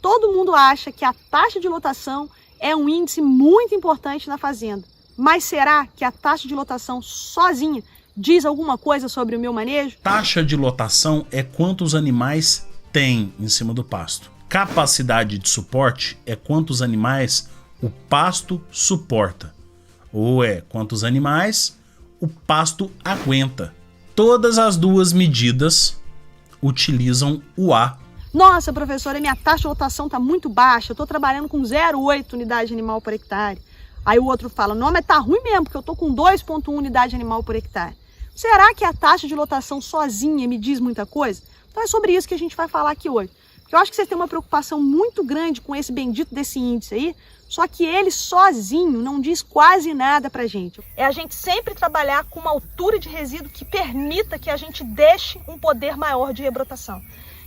Todo mundo acha que a taxa de lotação é um índice muito importante na fazenda. Mas será que a taxa de lotação sozinha diz alguma coisa sobre o meu manejo? Taxa de lotação é quantos animais tem em cima do pasto. Capacidade de suporte é quantos animais o pasto suporta. Ou é quantos animais o pasto aguenta. Todas as duas medidas utilizam o A. Nossa, professora, minha taxa de lotação está muito baixa, eu estou trabalhando com 0,8 unidade animal por hectare. Aí o outro fala, não, mas tá ruim mesmo, porque eu estou com 2,1 unidade animal por hectare. Será que a taxa de lotação sozinha me diz muita coisa? Então é sobre isso que a gente vai falar aqui hoje. Porque eu acho que vocês têm uma preocupação muito grande com esse bendito desse índice aí, só que ele sozinho não diz quase nada pra gente. É a gente sempre trabalhar com uma altura de resíduo que permita que a gente deixe um poder maior de rebrotação.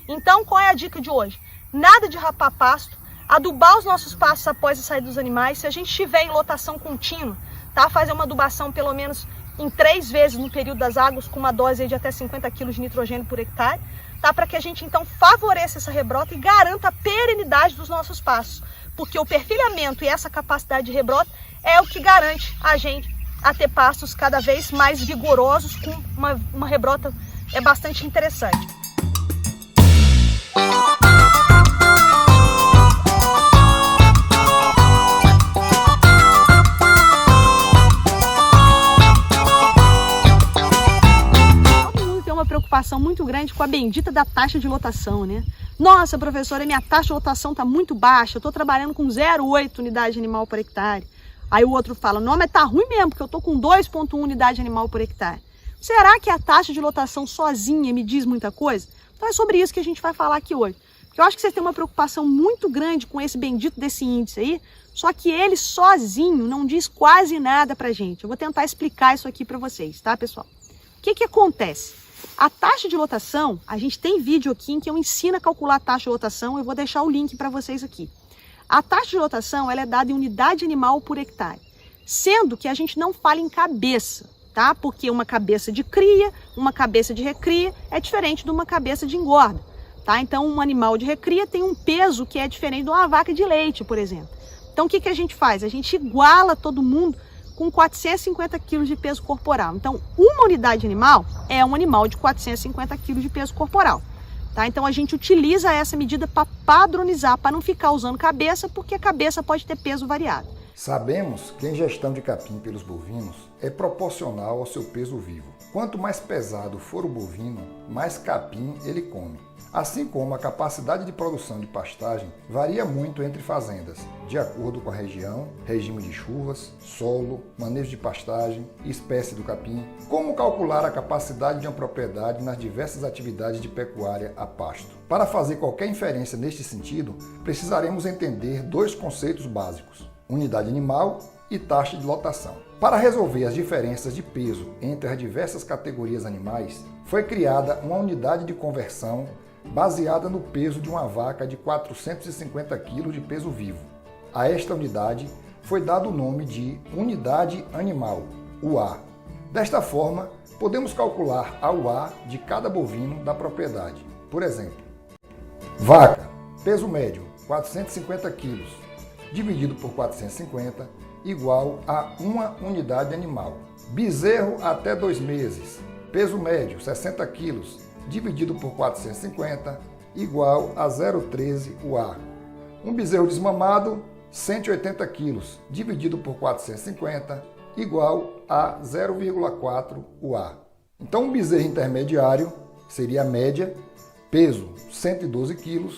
Então, qual é a dica de hoje? Nada de rapar pasto, adubar os nossos pastos após a saída dos animais. Se a gente estiver em lotação contínua, tá? Fazer uma adubação pelo menos em 3 vezes no período das águas, com uma dose de até 50 kg de nitrogênio por hectare, tá? Para que a gente então favoreça essa rebrota e garanta a perenidade dos nossos pastos. Porque o perfilhamento e essa capacidade de rebrota é o que garante a gente a ter pastos cada vez mais vigorosos, com uma rebrota bastante interessante. Preocupação muito grande com a bendita da taxa de lotação, né? Nossa, professora, minha taxa de lotação está muito baixa, eu estou trabalhando com 0,8 unidade animal por hectare. Aí o outro fala, não, mas tá ruim mesmo, porque eu estou com 2,1 unidade animal por hectare. Será que a taxa de lotação sozinha me diz muita coisa? Então é sobre isso que a gente vai falar aqui hoje. Porque eu acho que vocês têm uma preocupação muito grande com esse bendito desse índice aí, só que ele sozinho não diz quase nada pra gente. Eu vou tentar explicar isso aqui para vocês, tá, pessoal? O que acontece? A taxa de lotação, a gente tem vídeo aqui em que eu ensino a calcular a taxa de lotação, eu vou deixar o link para vocês aqui. A taxa de lotação, ela é dada em unidade animal por hectare, sendo que a gente não fala em cabeça, tá? Porque uma cabeça de cria, uma cabeça de recria é diferente de uma cabeça de engorda, tá? Então, um animal de recria tem um peso que é diferente de uma vaca de leite, por exemplo. Então, o que a gente faz? A gente iguala todo mundo com 450 kg de peso corporal. Então, uma unidade animal é um animal de 450 kg de peso corporal. Tá? Então, a gente utiliza essa medida para padronizar, para não ficar usando cabeça, porque a cabeça pode ter peso variado. Sabemos que a ingestão de capim pelos bovinos é proporcional ao seu peso vivo. Quanto mais pesado for o bovino, mais capim ele come. Assim como a capacidade de produção de pastagem varia muito entre fazendas, de acordo com a região, regime de chuvas, solo, manejo de pastagem e espécie do capim. Como calcular a capacidade de uma propriedade nas diversas atividades de pecuária a pasto? Para fazer qualquer inferência neste sentido, precisaremos entender 2 conceitos básicos: unidade animal e taxa de lotação. Para resolver as diferenças de peso entre as diversas categorias animais, foi criada uma unidade de conversão baseada no peso de uma vaca de 450 kg de peso vivo. A esta unidade foi dado o nome de unidade animal, UA. Desta forma, podemos calcular a UA de cada bovino da propriedade. Por exemplo, vaca, peso médio, 450 kg, dividido por 450, igual a uma unidade animal. Bezerro até 2 meses, peso médio, 60 kg, dividido por 450, igual a 0,13 UA. Um bezerro desmamado, 180 kg, dividido por 450, igual a 0,4 UA. Então, um bezerro intermediário seria a média, peso 112 kg,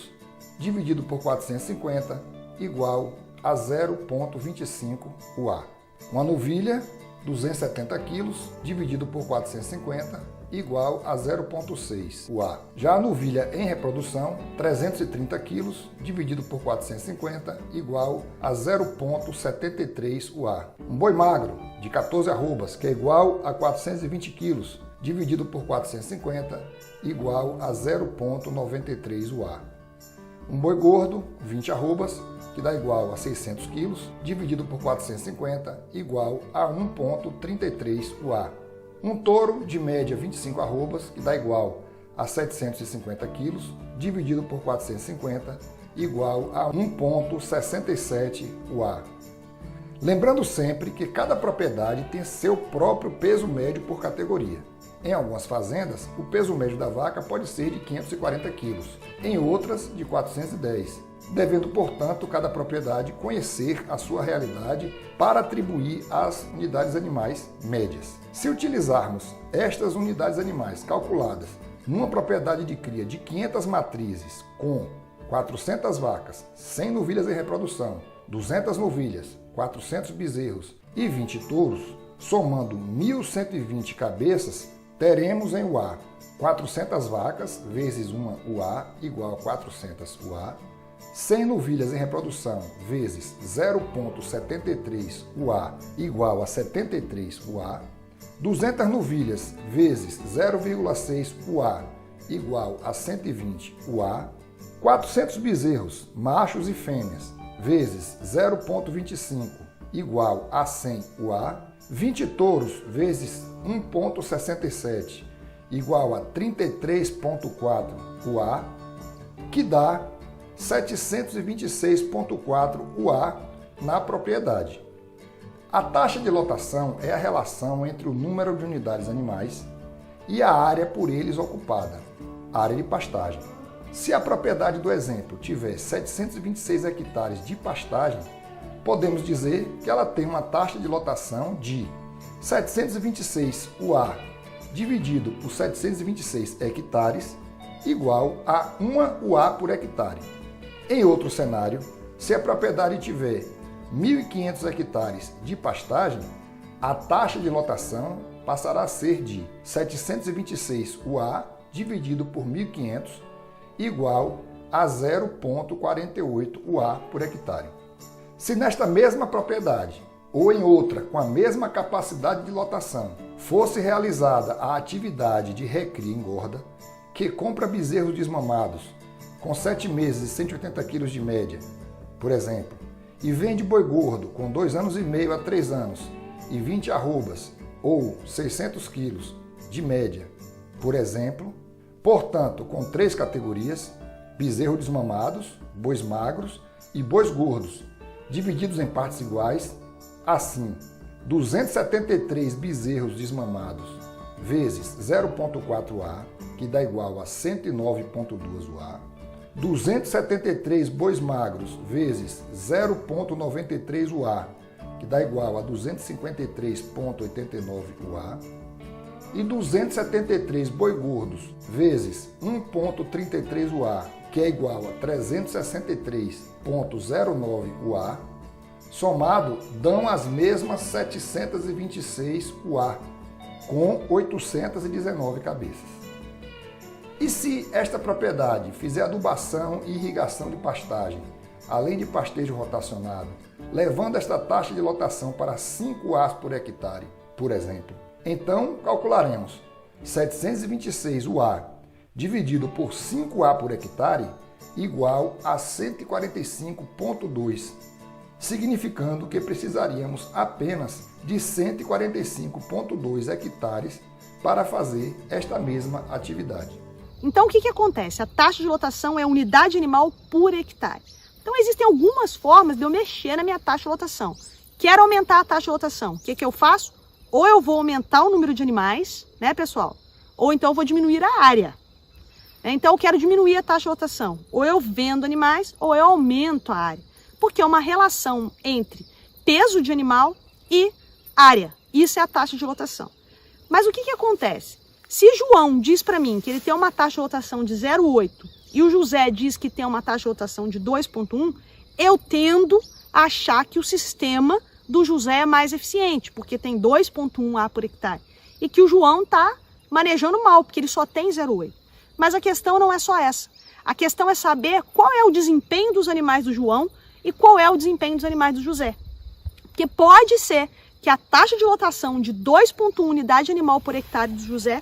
dividido por 450, igual a 0,25 UA. Uma novilha, 270 kg, dividido por 450, igual a 0,6 UA. Já a novilha em reprodução, 330 kg, dividido por 450, igual a 0,73 UA. Um boi magro, de 14 arrobas, que é igual a 420 kg, dividido por 450, igual a 0,93 UA. Um boi gordo, 20 arrobas, que dá igual a 600 kg, dividido por 450, igual a 1,33 UA. Um touro de média 25 arrobas, que dá igual a 750 kg, dividido por 450, igual a 1,67 UA. Lembrando sempre que cada propriedade tem seu próprio peso médio por categoria. Em algumas fazendas, o peso médio da vaca pode ser de 540 kg, em outras de 410, devendo, portanto, cada propriedade conhecer a sua realidade para atribuir as unidades animais médias. Se utilizarmos estas unidades animais calculadas numa propriedade de cria de 500 matrizes com 400 vacas, 100 novilhas em reprodução, 200 novilhas, 400 bezerros e 20 touros, somando 1.120 cabeças, teremos em UA 400 vacas vezes uma UA igual a 400 UA, 100 novilhas em reprodução vezes 0,73 UA igual a 73 UA, 200 novilhas vezes 0,6 UA igual a 120 UA, 400 bezerros, machos e fêmeas, vezes 0,25 igual a 100 UA, 20 touros vezes 1,67 igual a 33,4 UA, que dá 726,4 UA na propriedade. A taxa de lotação é a relação entre o número de unidades animais e a área por eles ocupada, área de pastagem. Se a propriedade do exemplo tiver 726 hectares de pastagem, podemos dizer que ela tem uma taxa de lotação de 726 UA dividido por 726 hectares igual a 1 UA por hectare. Em outro cenário, se a propriedade tiver 1.500 hectares de pastagem, a taxa de lotação passará a ser de 726 UA dividido por 1.500 igual a 0,48 UA por hectare. Se nesta mesma propriedade ou em outra com a mesma capacidade de lotação fosse realizada a atividade de recria e engorda, que compra bezerros desmamados com 7 meses e 180 kg de média, por exemplo, e vende boi gordo com 2 anos e meio a 3 anos e 20 arrobas ou 600 kg de média, por exemplo, portanto, com 3 categorias, bezerros desmamados, bois magros e bois gordos, divididos em partes iguais, assim, 273 bezerros desmamados vezes 0,4 UA, que dá igual a 109,2 UA, 273 bois magros vezes 0,93 UA, que dá igual a 253,89 UA, e 273 boi gordos vezes 1,33 UA, que é igual a 363,09 UA, somado dão as mesmas 726 UA, com 819 cabeças. E se esta propriedade fizer adubação e irrigação de pastagem, além de pastejo rotacionado, levando esta taxa de lotação para 5 UAs por hectare, por exemplo, então calcularemos 726 UA dividido por 5 UA por hectare igual a 145,2, significando que precisaríamos apenas de 145,2 hectares para fazer esta mesma atividade. Então, o que acontece? A taxa de lotação é a unidade animal por hectare. Então, existem algumas formas de eu mexer na minha taxa de lotação. Quero aumentar a taxa de lotação. O que eu faço? Ou eu vou aumentar o número de animais, né, pessoal? Ou então eu vou diminuir a área. Então, eu quero diminuir a taxa de lotação. Ou eu vendo animais, ou eu aumento a área. Porque é uma relação entre peso de animal e área. Isso é a taxa de lotação. Mas o que acontece? Se João diz para mim que ele tem uma taxa de lotação de 0,8 e o José diz que tem uma taxa de lotação de 2,1, eu tendo a achar que o sistema do José é mais eficiente, porque tem 2,1 A por hectare. E que o João está manejando mal, porque ele só tem 0,8. Mas a questão não é só essa. A questão é saber qual é o desempenho dos animais do João e qual é o desempenho dos animais do José. Porque pode ser que a taxa de lotação de 2,1 unidade animal por hectare do José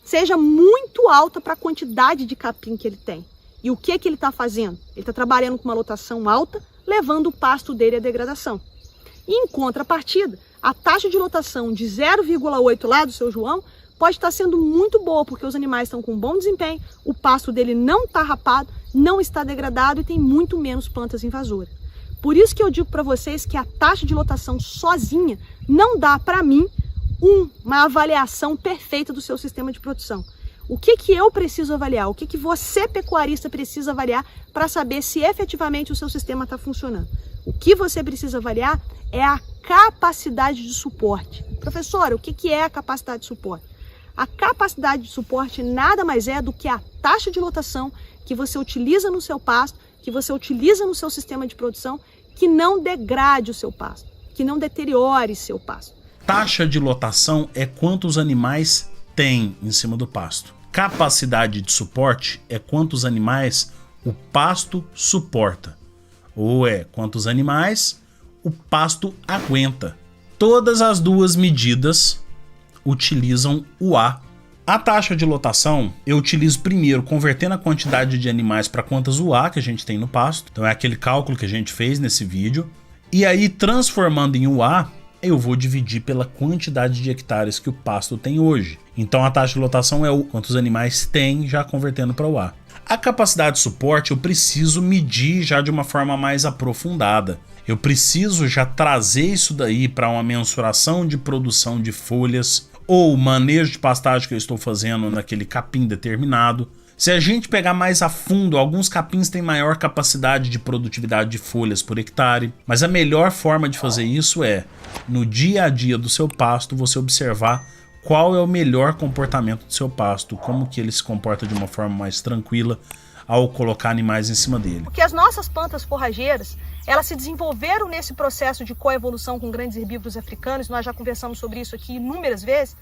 seja muito alta para a quantidade de capim que ele tem. E o que ele está fazendo? Ele está trabalhando com uma lotação alta, levando o pasto dele à degradação. E em contrapartida, a taxa de lotação de 0,8 lá do seu João pode estar sendo muito boa, porque os animais estão com bom desempenho, o pasto dele não está rapado, não está degradado e tem muito menos plantas invasoras. Por isso que eu digo para vocês que a taxa de lotação sozinha não dá para mim uma avaliação perfeita do seu sistema de produção. O que eu preciso avaliar? O que você, pecuarista, precisa avaliar para saber se efetivamente o seu sistema está funcionando? O que você precisa avaliar é a capacidade de suporte. Professora, o que é a capacidade de suporte? A capacidade de suporte nada mais é do que a taxa de lotação que você utiliza no seu pasto, que você utiliza no seu sistema de produção, que não degrade o seu pasto, que não deteriore seu pasto. Taxa de lotação é quantos animais tem em cima do pasto. Capacidade de suporte é quantos animais o pasto suporta. Ou é quantos animais o pasto aguenta. Todas as duas medidas utilizam o A. A taxa de lotação eu utilizo primeiro convertendo a quantidade de animais para quantas UA que a gente tem no pasto. Então é aquele cálculo que a gente fez nesse vídeo. E aí transformando em UA, eu vou dividir pela quantidade de hectares que o pasto tem hoje. Então a taxa de lotação é o quantos animais tem, já convertendo para UA. A capacidade de suporte eu preciso medir já de uma forma mais aprofundada. Eu preciso já trazer isso daí para uma mensuração de produção de folhas ou manejo de pastagem que eu estou fazendo naquele capim determinado. Se a gente pegar mais a fundo, alguns capins têm maior capacidade de produtividade de folhas por hectare, mas a melhor forma de fazer isso é, no dia a dia do seu pasto, você observar qual é o melhor comportamento do seu pasto, como que ele se comporta de uma forma mais tranquila ao colocar animais em cima dele. Porque as nossas plantas forrageiras, elas se desenvolveram nesse processo de coevolução com grandes herbívoros africanos, nós já conversamos sobre isso aqui inúmeras vezes,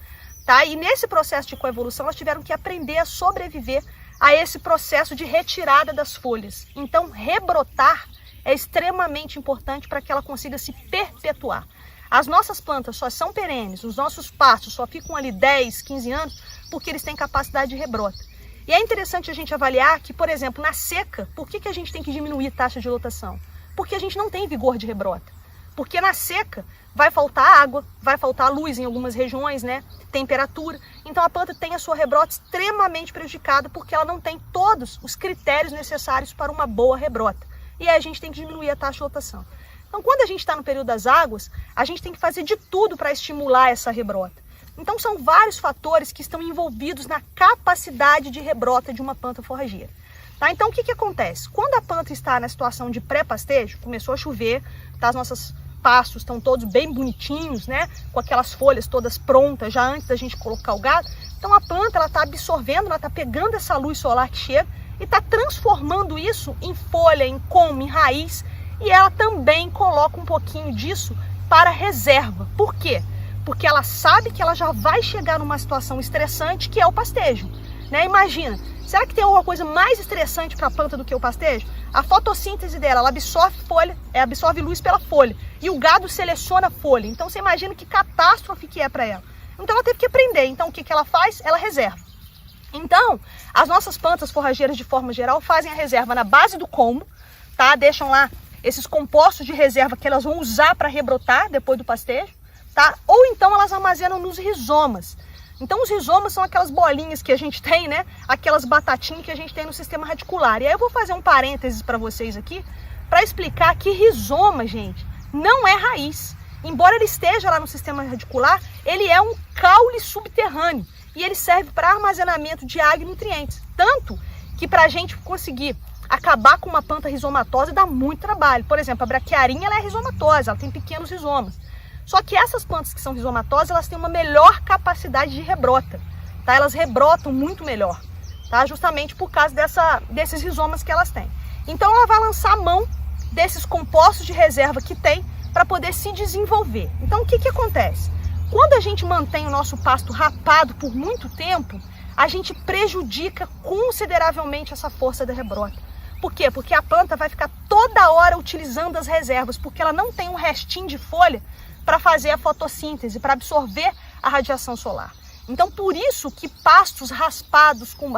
tá? E nesse processo de coevolução elas tiveram que aprender a sobreviver a esse processo de retirada das folhas. Então rebrotar é extremamente importante para que ela consiga se perpetuar. As nossas plantas só são perenes, os nossos pastos só ficam ali 10, 15 anos porque eles têm capacidade de rebrota. E é interessante a gente avaliar que, por exemplo, na seca, por que a gente tem que diminuir a taxa de lotação? Porque a gente não tem vigor de rebrota. Porque na seca vai faltar água, vai faltar luz em algumas regiões, né? Temperatura. Então a planta tem a sua rebrota extremamente prejudicada porque ela não tem todos os critérios necessários para uma boa rebrota. E aí a gente tem que diminuir a taxa de lotação. Então quando a gente está no período das águas, a gente tem que fazer de tudo para estimular essa rebrota. Então são vários fatores que estão envolvidos na capacidade de rebrota de uma planta forrageira. Tá? Então o que acontece? Quando a planta está na situação de pré-pastejo, começou a chover, tá? Os nossos pastos estão todos bem bonitinhos, né? Com aquelas folhas todas prontas já antes da gente colocar o gado. Então a planta está absorvendo, ela está pegando essa luz solar que chega e está transformando isso em folha, em come, em raiz. E ela também coloca um pouquinho disso para reserva. Por quê? Porque ela sabe que ela já vai chegar numa situação estressante que é o pastejo. Né? Imagina, será que tem alguma coisa mais estressante para a planta do que o pastejo? A fotossíntese dela, ela absorve folha, absorve luz pela folha. E o gado seleciona a folha. Então você imagina que catástrofe que é para ela. Então ela teve que aprender. Então o que ela faz? Ela reserva. Então, as nossas plantas forrageiras de forma geral fazem a reserva na base do colmo, tá? Deixam lá esses compostos de reserva que elas vão usar para rebrotar depois do pastejo, tá? Ou então elas armazenam nos rizomas. Então os rizomas são aquelas bolinhas que a gente tem, né? Aquelas batatinhas que a gente tem no sistema radicular. E aí eu vou fazer um parênteses para vocês aqui para explicar que rizoma, gente, não é raiz. Embora ele esteja lá no sistema radicular, ele é um caule subterrâneo e ele serve para armazenamento de água e nutrientes. Tanto que para a gente conseguir acabar com uma planta rizomatosa dá muito trabalho. Por exemplo, a braquiarinha ela é rizomatosa, ela tem pequenos rizomas. Só que essas plantas que são rizomatosas, elas têm uma melhor capacidade de rebrota, tá? Elas rebrotam muito melhor, tá? Justamente por causa desses rizomas que elas têm. Então ela vai lançar a mão desses compostos de reserva que tem para poder se desenvolver. Então o que acontece? Quando a gente mantém o nosso pasto rapado por muito tempo, a gente prejudica consideravelmente essa força da rebrota. Por quê? Porque a planta vai ficar toda hora utilizando as reservas, porque ela não tem um restinho de folha para fazer a fotossíntese, para absorver a radiação solar. Então, por isso que pastos rapados com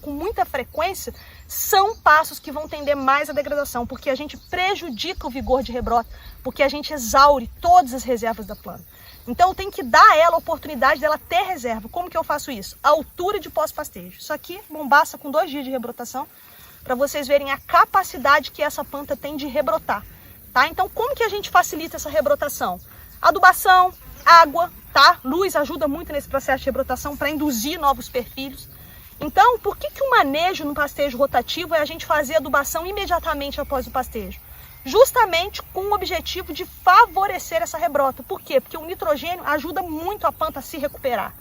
muita frequência, são pastos que vão tender mais à degradação, porque a gente prejudica o vigor de rebrota, porque a gente exaure todas as reservas da planta. Então, eu tenho que dar a ela a oportunidade dela ter reserva. Como que eu faço isso? A altura de pós-pastejo. Isso aqui, bombaça com 2 dias de rebrotação. para vocês verem a capacidade que essa planta tem de rebrotar, tá? Então, como que a gente facilita essa rebrotação? Adubação, água, tá? Luz ajuda muito nesse processo de rebrotação para induzir novos perfilhos. Então, por que o manejo no pastejo rotativo é a gente fazer adubação imediatamente após o pastejo? Justamente com o objetivo de favorecer essa rebrota. Por quê? Porque o nitrogênio ajuda muito a planta a se recuperar.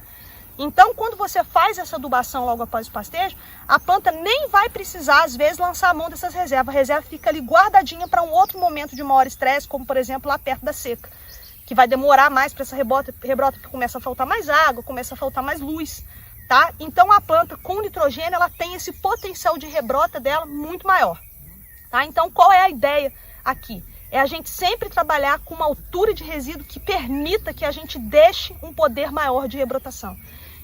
Então, quando você faz essa adubação logo após o pastejo, a planta nem vai precisar, às vezes, lançar a mão dessas reservas. A reserva fica ali guardadinha para um outro momento de maior estresse, como, por exemplo, lá perto da seca, que vai demorar mais para essa rebrota, porque começa a faltar mais água, começa a faltar mais luz, tá? Então, a planta com nitrogênio, ela tem esse potencial de rebrota dela muito maior, tá? Então, qual é a ideia aqui? É a gente sempre trabalhar com uma altura de resíduo que permita que a gente deixe um poder maior de rebrotação.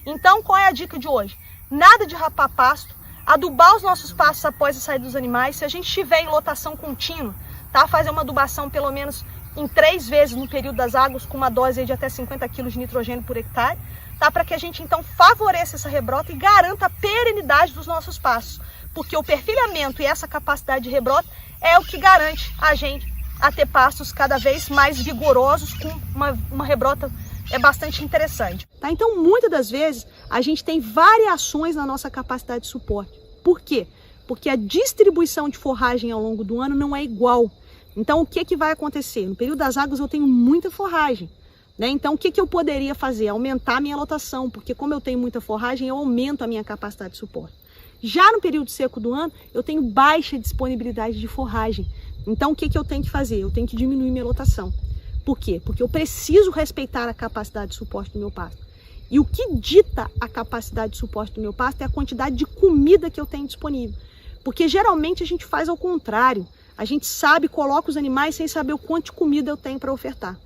Então, qual é a dica de hoje? Nada de rapar pasto, adubar os nossos pastos após a saída dos animais. Se a gente estiver em lotação contínua, tá? Fazer uma adubação pelo menos em 3 vezes no período das águas, com uma dose de até 50 kg de nitrogênio por hectare, tá? Para que a gente, então, favoreça essa rebrota e garanta a perenidade dos nossos pastos. Porque o perfilhamento e essa capacidade de rebrota é o que garante a gente a ter pastos cada vez mais vigorosos, com uma rebrota bastante interessante. Tá? Então, muitas das vezes, a gente tem variações na nossa capacidade de suporte. Por quê? Porque a distribuição de forragem ao longo do ano não é igual. Então, o que vai acontecer? No período das águas, eu tenho muita forragem, né? Então, o que eu poderia fazer? Aumentar a minha lotação, porque como eu tenho muita forragem, eu aumento a minha capacidade de suporte. Já no período seco do ano, eu tenho baixa disponibilidade de forragem. Então, o que eu tenho que fazer? Eu tenho que diminuir minha lotação. Por quê? Porque eu preciso respeitar a capacidade de suporte do meu pasto. E o que dita a capacidade de suporte do meu pasto é a quantidade de comida que eu tenho disponível. Porque geralmente a gente faz ao contrário. A gente coloca os animais sem saber o quanto de comida eu tenho para ofertar.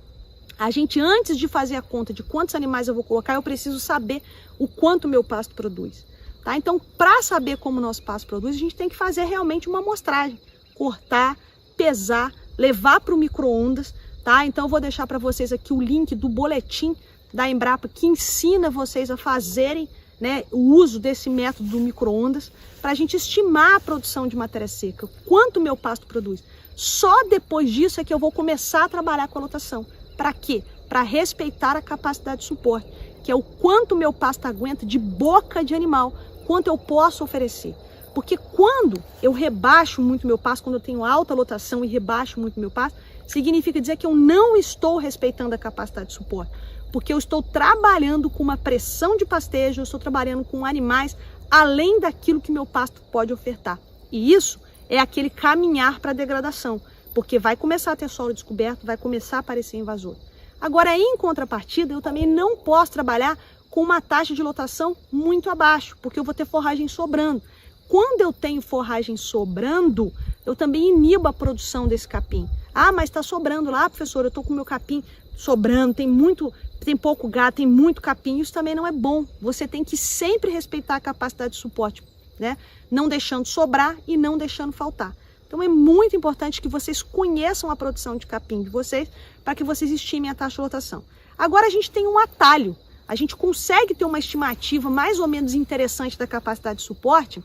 A gente, antes de fazer a conta de quantos animais eu vou colocar, eu preciso saber o quanto o meu pasto produz. Tá? Então, para saber como o nosso pasto produz, a gente tem que fazer realmente uma amostragem. Cortar, pesar, levar para o micro-ondas. Tá? Então eu vou deixar para vocês aqui o link do boletim da Embrapa que ensina vocês a fazerem, né, o uso desse método do micro-ondas para a gente estimar a produção de matéria seca, quanto o meu pasto produz. Só depois disso é que eu vou começar a trabalhar com a lotação. Para quê? Para respeitar a capacidade de suporte, que é o quanto o meu pasto aguenta de boca de animal, quanto eu posso oferecer. Porque quando eu rebaixo muito meu pasto, quando eu tenho alta lotação e rebaixo muito meu pasto, significa dizer que eu não estou respeitando a capacidade de suporte, porque eu estou trabalhando com uma pressão de pastejo, eu estou trabalhando com animais além daquilo que meu pasto pode ofertar. E isso é aquele caminhar para a degradação, porque vai começar a ter solo descoberto, vai começar a aparecer invasor. Agora, em contrapartida, eu também não posso trabalhar com uma taxa de lotação muito abaixo, porque eu vou ter forragem sobrando. Quando eu tenho forragem sobrando, eu também inibo a produção desse capim. Ah, mas está sobrando lá, professor, eu estou com o meu capim sobrando, tem pouco gado, tem muito capim, isso também não é bom. Você tem que sempre respeitar a capacidade de suporte, né? Não deixando sobrar e não deixando faltar. Então é muito importante que vocês conheçam a produção de capim de vocês, para que vocês estimem a taxa de lotação. Agora a gente tem um atalho, a gente consegue ter uma estimativa mais ou menos interessante da capacidade de suporte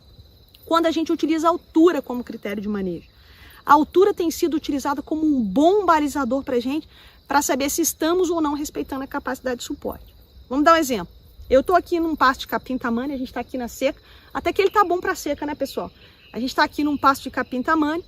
quando a gente utiliza a altura como critério de manejo. A altura tem sido utilizada como um bom balizador para a gente, para saber se estamos ou não respeitando a capacidade de suporte. Vamos dar um exemplo. Eu estou aqui num pasto de capim tamanho, a gente está aqui na seca, até que ele está bom para seca, né, pessoal? A gente está aqui num pasto de capim tamanho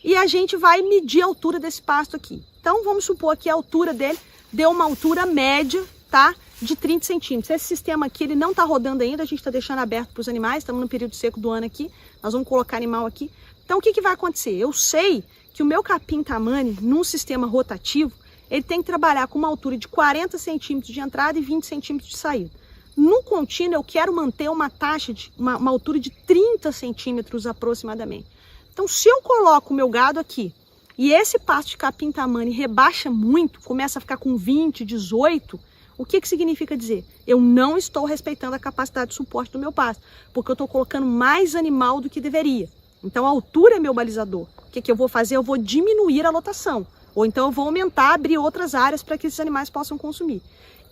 e a gente vai medir a altura desse pasto aqui. Então, vamos supor que a altura dele deu uma altura média, tá? De 30 centímetros. Esse sistema aqui, ele não está rodando ainda, a gente está deixando aberto para os animais, estamos no período seco do ano aqui, nós vamos colocar animal aqui. Então, o que vai acontecer? Eu sei que o meu capim tamanho, num sistema rotativo, ele tem que trabalhar com uma altura de 40 centímetros de entrada e 20 centímetros de saída. No contínuo, eu quero manter uma taxa de uma altura de 30 centímetros aproximadamente. Então, se eu coloco o meu gado aqui e esse pasto de capim tamanho rebaixa muito, começa a ficar com 20, 18, o que significa dizer? Eu não estou respeitando a capacidade de suporte do meu pasto, porque eu estou colocando mais animal do que deveria. Então, a altura é meu balizador. O que eu vou fazer? Eu vou diminuir a lotação. Ou então eu vou aumentar, abrir outras áreas para que esses animais possam consumir.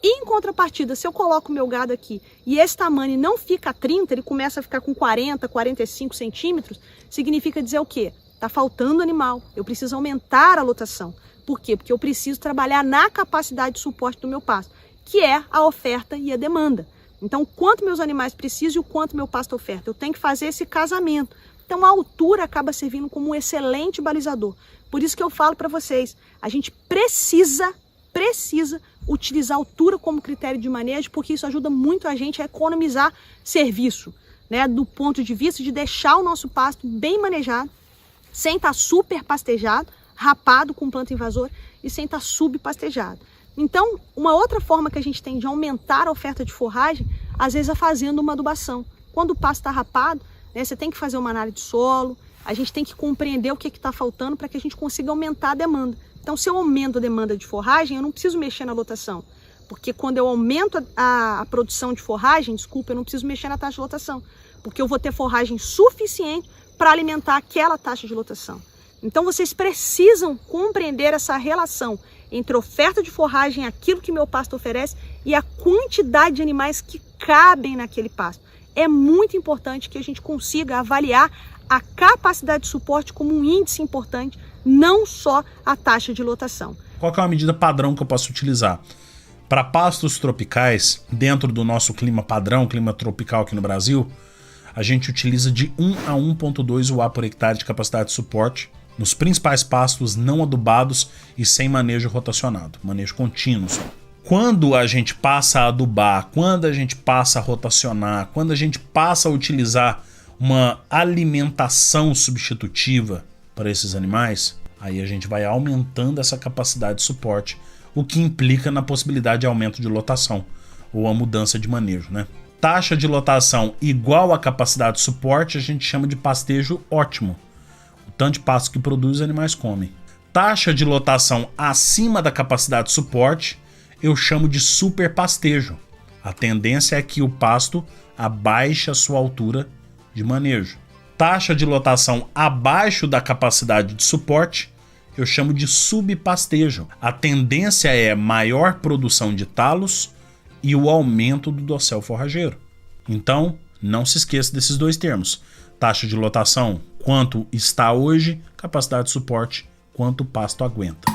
E em contrapartida, se eu coloco o meu gado aqui e esse tamanho não fica 30, ele começa a ficar com 40, 45 centímetros, significa dizer o quê? Está faltando animal, eu preciso aumentar a lotação. Por quê? Porque eu preciso trabalhar na capacidade de suporte do meu pasto, que é a oferta e a demanda. Então, quanto meus animais precisam e o quanto meu pasto oferta. Eu tenho que fazer esse casamento. Então, a altura acaba servindo como um excelente balizador. Por isso que eu falo para vocês, a gente precisa utilizar a altura como critério de manejo, porque isso ajuda muito a gente a economizar serviço, né? Do ponto de vista de deixar o nosso pasto bem manejado, sem estar super pastejado, rapado com planta invasora e sem estar subpastejado. Então, uma outra forma que a gente tem de aumentar a oferta de forragem, às vezes é fazendo uma adubação. Quando o pasto está rapado, né, você tem que fazer uma análise de solo, a gente tem que compreender o que está faltando para que a gente consiga aumentar a demanda. Então, se eu aumento a demanda de forragem, eu não preciso mexer na lotação. Porque quando eu aumento a produção de forragem, eu não preciso mexer na taxa de lotação. Porque eu vou ter forragem suficiente para alimentar aquela taxa de lotação. Então, vocês precisam compreender essa relação entre oferta de forragem, aquilo que meu pasto oferece, e a quantidade de animais que cabem naquele pasto. É muito importante que a gente consiga avaliar a capacidade de suporte como um índice importante, não só a taxa de lotação. Qual que é uma medida padrão que eu posso utilizar? Para pastos tropicais, dentro do nosso clima padrão, clima tropical aqui no Brasil, a gente utiliza de 1 a 1,2 UA por hectare de capacidade de suporte nos principais pastos não adubados e sem manejo rotacionado, manejo contínuo só. Quando a gente passa a adubar, quando a gente passa a rotacionar, quando a gente passa a utilizar uma alimentação substitutiva para esses animais, aí a gente vai aumentando essa capacidade de suporte, o que implica na possibilidade de aumento de lotação ou a mudança de manejo, né? Taxa de lotação igual à capacidade de suporte a gente chama de pastejo ótimo. O tanto de pasto que produz os animais comem. Taxa de lotação acima da capacidade de suporte eu chamo de superpastejo. A tendência é que o pasto abaixe a sua altura de manejo. Taxa de lotação abaixo da capacidade de suporte eu chamo de subpastejo. A tendência é maior produção de talos e o aumento do dossel forrageiro. Então, não se esqueça desses dois termos. Taxa de lotação, quanto está hoje, capacidade de suporte, quanto o pasto aguenta.